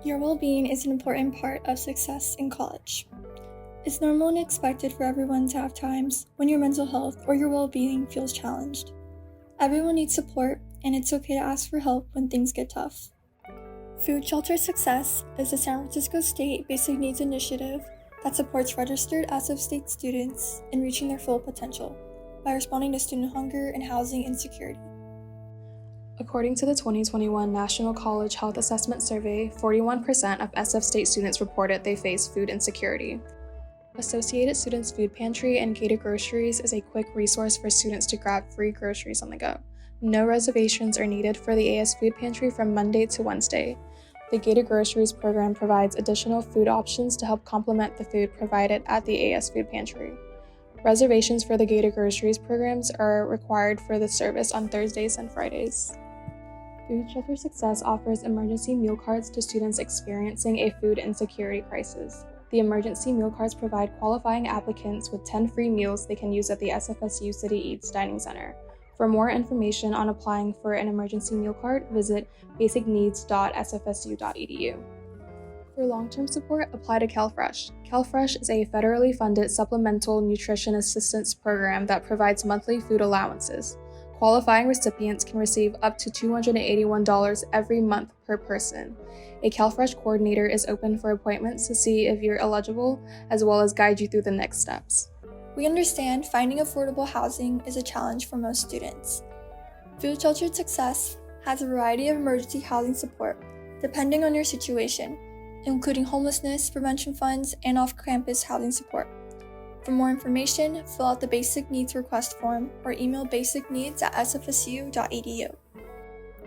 Your well-being is an important part of success in college. It's normal and expected for everyone to have times when your mental health or your well-being feels challenged. Everyone needs support, and it's okay to ask for help when things get tough. Food Shelter Success is a San Francisco State Basic Needs Initiative that supports registered SF State students in reaching their full potential by responding to student hunger and housing insecurity. According to the 2021 National College Health Assessment Survey, 41% of SF State students reported they face food insecurity. Associated Students Food Pantry and Gated Groceries is a quick resource for students to grab free groceries on the go. No reservations are needed for the AS Food Pantry from Monday to Wednesday. The Gated Groceries program provides additional food options to help complement the food provided at the AS Food Pantry. Reservations for the Gated Groceries programs are required for the service on Thursdays and Fridays. Food Shelter Success offers emergency meal cards to students experiencing a food insecurity crisis. The emergency meal cards provide qualifying applicants with 10 free meals they can use at the SFSU City Eats Dining Center. For more information on applying for an emergency meal card, visit basicneeds.sfsu.edu. For long-term support, apply to CalFresh. CalFresh is a federally funded supplemental nutrition assistance program that provides monthly food allowances. Qualifying recipients can receive up to $281 every month per person. A CalFresh coordinator is open for appointments to see if you're eligible, as well as guide you through the next steps. We understand finding affordable housing is a challenge for most students. Food Shelter Success has a variety of emergency housing support depending on your situation, including homelessness prevention funds and off-campus housing support. For more information, fill out the Basic Needs request form or email basicneeds@sfsu.edu.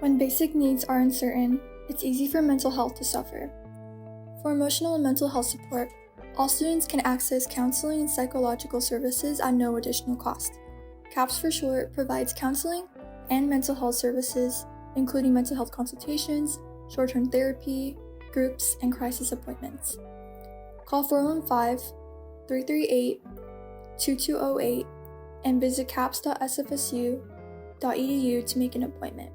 When basic needs are uncertain, it's easy for mental health to suffer. For emotional and mental health support, all students can access counseling and psychological services at no additional cost. CAPS for short provides counseling and mental health services, including mental health consultations, short-term therapy, groups, and crisis appointments. Call 415-338-2208 and visit caps.sfsu.edu to make an appointment.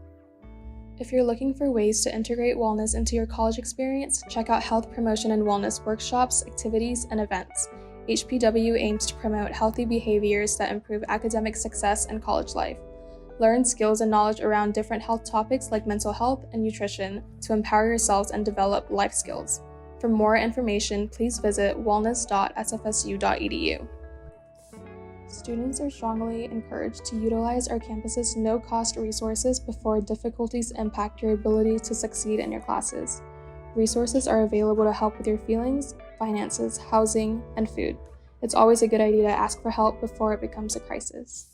If you're looking for ways to integrate wellness into your college experience, check out health promotion and wellness workshops, activities, and events. HPW aims to promote healthy behaviors that improve academic success and college life. Learn skills and knowledge around different health topics like mental health and nutrition to empower yourselves and develop life skills. For more information, please visit wellness.sfsu.edu. Students are strongly encouraged to utilize our campus's no-cost resources before difficulties impact your ability to succeed in your classes. Resources are available to help with your feelings, finances, housing, and food. It's always a good idea to ask for help before it becomes a crisis.